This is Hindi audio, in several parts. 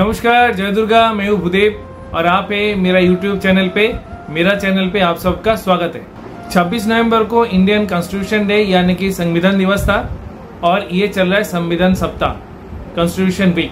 नमस्कार, जय दुर्गा। मैं हूँ भूदेव और आप है मेरा यूट्यूब चैनल पे। मेरा चैनल पे आप सबका स्वागत है। 26 नवंबर को इंडियन कॉन्स्टिट्यूशन डे यानी कि संविधान दिवस था और ये चल रहा है संविधान सप्ताह, कॉन्स्टिट्यूशन वीक।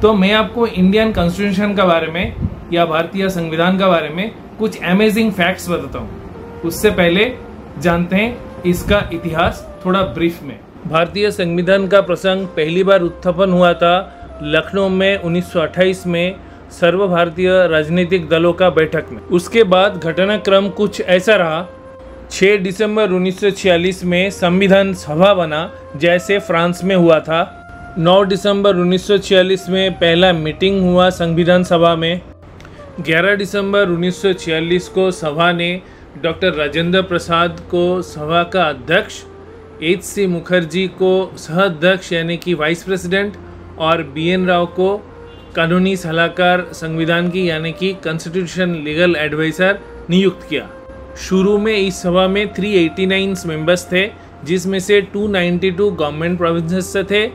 तो मैं आपको इंडियन कॉन्स्टिट्यूशन के बारे में या भारतीय संविधान के बारे में कुछ अमेजिंग फैक्ट्स बताता हूँ। उससे पहले जानते हैं इसका इतिहास थोड़ा ब्रीफ में। भारतीय संविधान का प्रसंग पहली बार उत्थापन हुआ था लखनऊ में 1928 में सर्व भारतीय राजनीतिक दलों का बैठक में। उसके बाद घटनाक्रम कुछ ऐसा रहा। 6 दिसंबर 1946 में संविधान सभा बना जैसे फ्रांस में हुआ था। 9 दिसंबर 1946 में पहला मीटिंग हुआ संविधान सभा में। 11 दिसंबर 1946 को सभा ने डॉक्टर राजेंद्र प्रसाद को सभा का अध्यक्ष, H.C. मुखर्जी को सह-अध्यक्ष यानी कि वाइस प्रेसिडेंट और B.N. राव को कानूनी सलाहकार संविधान की यानी कि कॉन्स्टिट्यूशन लीगल एडवाइजर नियुक्त किया। शुरू में इस सभा में 389 मेंबर्स थे, जिसमें से 292 गवर्नमेंट प्रोविंसेस से थे,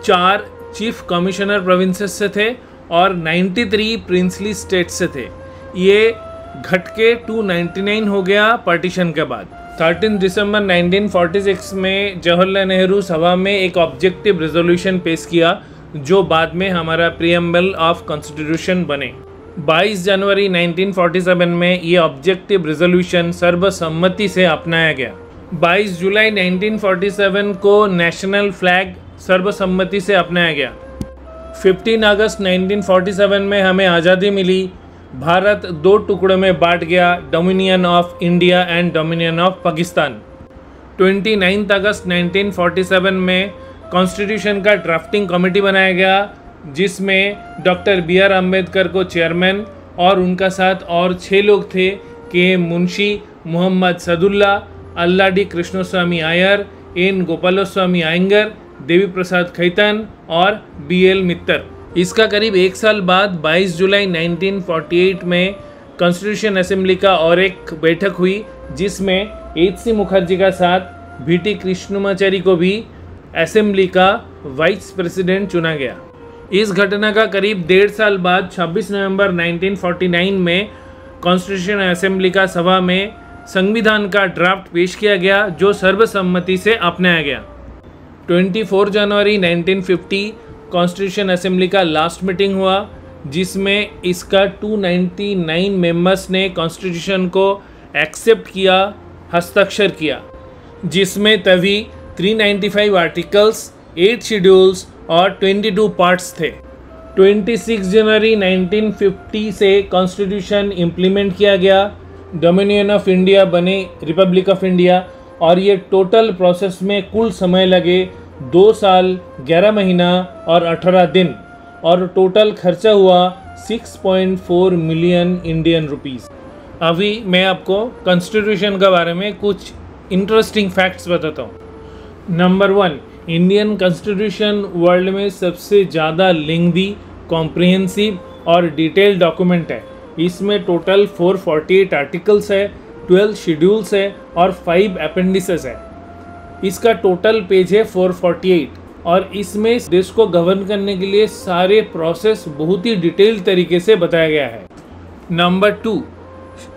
4 चीफ कमिश्नर प्रोविंसेस से थे और 93 प्रिंसली स्टेट्स से थे। ये घट के 299 हो गया पार्टीशन के बाद। 13 दिसंबर 1946 में जवाहरलाल नेहरू सभा में एक ऑब्जेक्टिव रेजोल्यूशन पेश किया जो बाद में हमारा प्रीएम्बल ऑफ कॉन्स्टिट्यूशन बने। 22 जनवरी 1947 में ये ऑब्जेक्टिव रेजोल्यूशन सर्वसम्मति से अपनाया गया। 22 जुलाई 1947 को नेशनल फ्लैग सर्वसम्मति से अपनाया गया। 15 अगस्त 1947 में हमें आज़ादी मिली। भारत 2 टुकड़ों में बांट गया, dominion of India and dominion of Pakistan. 29 अगस्त 1947 में कॉन्स्टिट्यूशन का ड्राफ्टिंग कमेटी बनाया गया, जिसमें डॉक्टर B.R. अम्बेडकर को चेयरमैन और उनका साथ और 6 लोग थे के मुंशी मोहम्मद सदुल्ला, अल्लाडी कृष्णस्वामी आयर, एन गोपालस्वामी आयंगर, देवी प्रसाद खैतान और B.L. मित्तर। इसका करीब 1 साल बाद 22 जुलाई 1948 में कॉन्स्टिट्यूशन असेंबली का और एक बैठक हुई, जिसमें H.C. मुखर्जी का साथ V.T. कृष्णमाचारी को भी असेंबली का वाइस प्रेसिडेंट चुना गया। इस घटना का करीब 1.5 साल बाद 26 नवंबर 1949 में कॉन्स्टिट्यूशन असेंबली का सभा में संविधान का ड्राफ्ट पेश किया गया जो सर्वसम्मति से अपनाया गया। 24 जनवरी 1950 कॉन्स्टिट्यूशन असेंबली का लास्ट मीटिंग हुआ, जिसमें इसका 299 मेंबर्स ने कॉन्स्टिट्यूशन को एक्सेप्ट किया, हस्ताक्षर किया, जिसमें तभी 395 आर्टिकल्स, 8 शेड्यूल्स और 22 पार्ट्स थे। 26 जनवरी 1950 से कॉन्स्टिट्यूशन इम्प्लीमेंट किया गया, डोमिनियन ऑफ इंडिया बने रिपब्लिक ऑफ इंडिया और ये टोटल प्रोसेस में कुल समय लगे 2 साल 11 महीना और 18 दिन और टोटल खर्चा हुआ 6.4 मिलियन इंडियन रुपीस। अभी मैं आपको कॉन्स्टिट्यूशन के बारे में कुछ इंटरेस्टिंग फैक्ट्स बताता हूँ। नंबर 1, इंडियन कॉन्स्टिट्यूशन वर्ल्ड में सबसे ज़्यादा लेंथी, कॉम्प्रिहेंसिव और डिटेल डॉक्यूमेंट है। इसमें टोटल 448 आर्टिकल्स है, 12 शेड्यूल्स है और 5 अपेंडिसेस है। इसका टोटल पेज है 448 और इसमें देश को गवर्न करने के लिए सारे प्रोसेस बहुत ही डिटेल तरीके से बताया गया है। नंबर 2,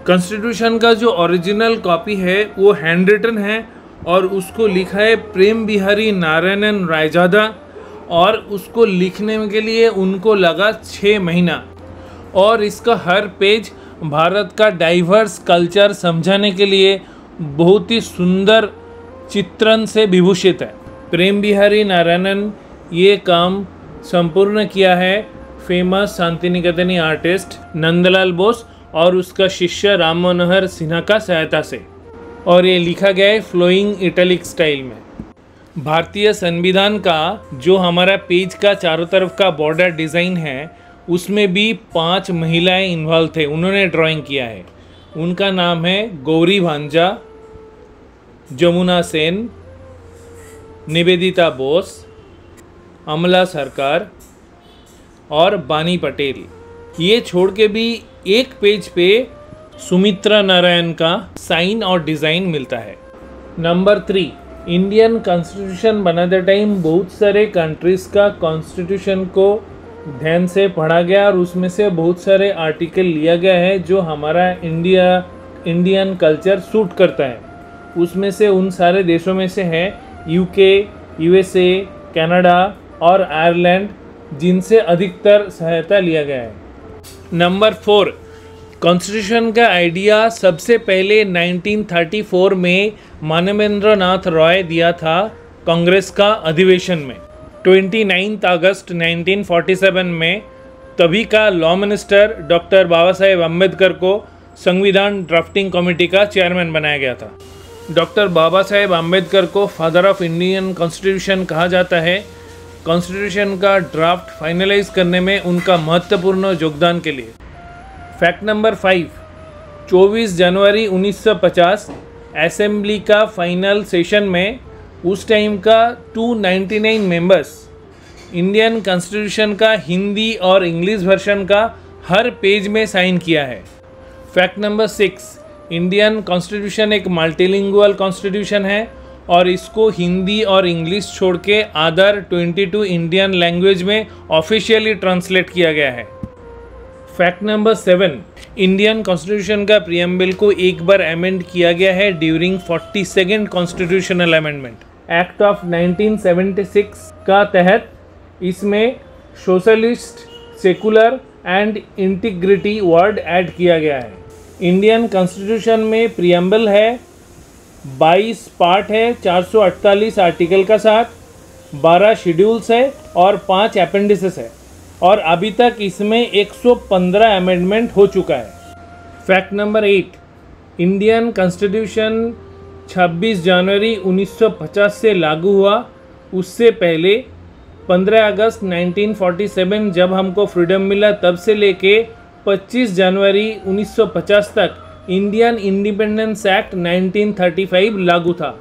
कॉन्स्टिट्यूशन का जो ओरिजिनल कॉपी है वो हैंड रिटन है और उसको लिखा है प्रेम बिहारी नारायणन रायजादा और उसको लिखने के लिए उनको लगा 6 महीना और इसका हर पेज भारत का डाइवर्स कल्चर समझाने के लिए बहुत ही सुंदर चित्रण से विभूषित है। प्रेम बिहारी नारायणन ये काम संपूर्ण किया है फेमस शांतिनिकेतनी आर्टिस्ट नंदलाल बोस और उसका शिष्य राम मनोहर सिन्हा का सहायता से, और ये लिखा गया है फ्लोइंग इटैलिक स्टाइल में। भारतीय संविधान का जो हमारा पेज का चारों तरफ का बॉर्डर डिज़ाइन है उसमें भी 5 महिलाएं इन्वॉल्व थे, उन्होंने ड्राइंग किया है। उनका नाम है गौरी भांजा, जमुना सेन, निवेदिता बोस, अमला सरकार और बानी पटेल। ये छोड़ के भी एक पेज पे सुमित्रा नारायण का साइन और डिज़ाइन मिलता है। नंबर 3, इंडियन कॉन्स्टिट्यूशन बनाते टाइम बहुत सारे कंट्रीज़ का कॉन्स्टिट्यूशन को ध्यान से पढ़ा गया और उसमें से बहुत सारे आर्टिकल लिया गया है जो हमारा इंडियन कल्चर सूट करता है। उसमें से उन सारे देशों में से है यूके, यूएसए, कनाडा और आयरलैंड, जिनसे अधिकतर सहायता लिया गया है। नंबर 4, कॉन्स्टिट्यूशन का आइडिया सबसे पहले 1934 में मानवेंद्र नाथ रॉय दिया था कांग्रेस का अधिवेशन में। 29 अगस्त 1947 में तभी का law minister doctor Baba Saheb Ambedkar को संविधान ड्राफ्टिंग कमेटी का चेयरमैन बनाया गया था। डॉक्टर बाबा साहेब अम्बेडकर को फादर ऑफ इंडियन कॉन्स्टिट्यूशन कहा जाता है। कॉन्स्टिट्यूशन का ड्राफ्ट फाइनलाइज करने में उनका महत्वपूर्ण योगदान के लिए। फैक्ट नंबर 5, 24 जनवरी 1950 असेंबली का फाइनल सेशन में उस टाइम का 299 मेंबर्स इंडियन कॉन्स्टिट्यूशन का हिंदी और इंग्लिश वर्जन का हर पेज में साइन किया है। फैक्ट नंबर 6, इंडियन कॉन्स्टिट्यूशन एक मल्टीलिंगुअल कॉन्स्टिट्यूशन है और इसको हिंदी और इंग्लिश छोड़ के अदर 22 इंडियन लैंग्वेज में ऑफिशियली ट्रांसलेट किया गया है। फैक्ट नंबर 7, इंडियन कॉन्स्टिट्यूशन का प्रीएम्बल को एक बार अमेंड किया गया है during 42nd constitutional amendment. Act of 1976 का तहत इसमें socialist, secular and integrity word add किया गया है। इंडियन कॉन्स्टिट्यूशन में प्रीएम्बल है, 22 पार्ट है, 448 आर्टिकल का साथ, 12 शेड्यूल्स है और 5 अपेंडिसेस है और अभी तक इसमें 115 अमेंडमेंट हो चुका है। फैक्ट नंबर 8, इंडियन कॉन्स्टिट्यूशन 26 जनवरी 1950 से लागू हुआ। उससे पहले 15 अगस्त 1947 जब हमको फ्रीडम मिला तब से लेके 25 जनवरी 1950 तक इंडियन इंडिपेंडेंस एक्ट 1935 लागू था।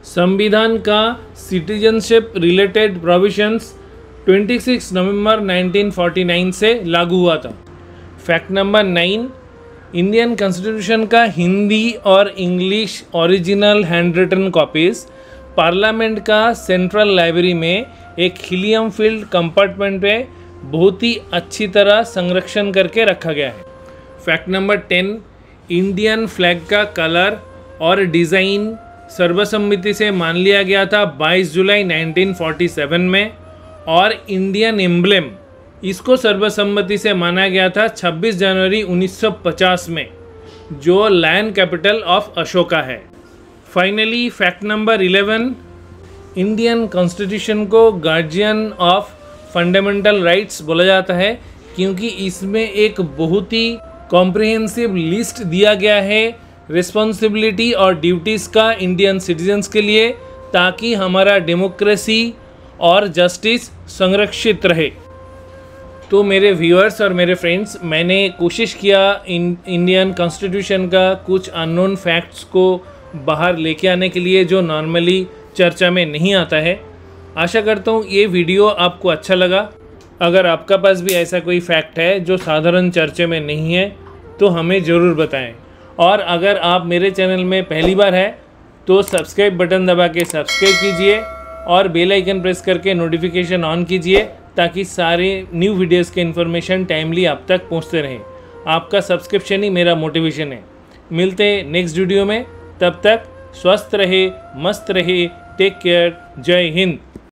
संविधान का सिटीजनशिप रिलेटेड प्रोविजंस 26 नवंबर 1949 से लागू हुआ था। फैक्ट नंबर 9, इंडियन कॉन्स्टिट्यूशन का हिंदी और English original handwritten copies Parliament का सेंट्रल लाइब्रेरी में एक हीलियम फील्ड कंपार्टमेंट में बहुत ही अच्छी तरह संरक्षण करके रखा गया है। फैक्ट नंबर 10, इंडियन फ्लैग का कलर और डिज़ाइन सर्वसम्मति से मान लिया गया था 22 जुलाई 1947 में और इंडियन एम्ब्लेम इसको सर्वसम्मति से माना गया था 26 जनवरी 1950 में, जो लायन कैपिटल ऑफ अशोका है। Finally fact number 11, Indian constitution को गार्जियन ऑफ फंडामेंटल राइट्स बोला जाता है क्योंकि इसमें एक बहुत ही कॉम्प्रिहेंसिव लिस्ट दिया गया है रिस्पॉन्सिबिलिटी और ड्यूटीज़ का इंडियन सिटीजन्स के लिए, ताकि हमारा डेमोक्रेसी और जस्टिस संरक्षित रहे। तो मेरे व्यूअर्स और मेरे फ्रेंड्स, मैंने कोशिश किया इंडियन कॉन्स्टिट्यूशन का कुछ अननोन फैक्ट्स को बाहर लेके आने के लिए जो नॉर्मली चर्चा में नहीं आता है। आशा करता हूँ ये वीडियो आपको अच्छा लगा। अगर आपका पास भी ऐसा कोई फैक्ट है जो साधारण चर्चा में नहीं है तो हमें ज़रूर बताएं। और अगर आप मेरे चैनल में पहली बार है तो सब्सक्राइब बटन दबा के सब्सक्राइब कीजिए और बेल आइकन प्रेस करके नोटिफिकेशन ऑन कीजिए ताकि सारे न्यू वीडियोस के इन्फॉर्मेशन टाइमली आप तक पहुंचते रहें। आपका सब्सक्रिप्शन ही मेरा मोटिवेशन है। मिलते हैं नेक्स्ट वीडियो में, तब तक स्वस्थ रहे, मस्त रहे, टेक केयर, जय हिंद।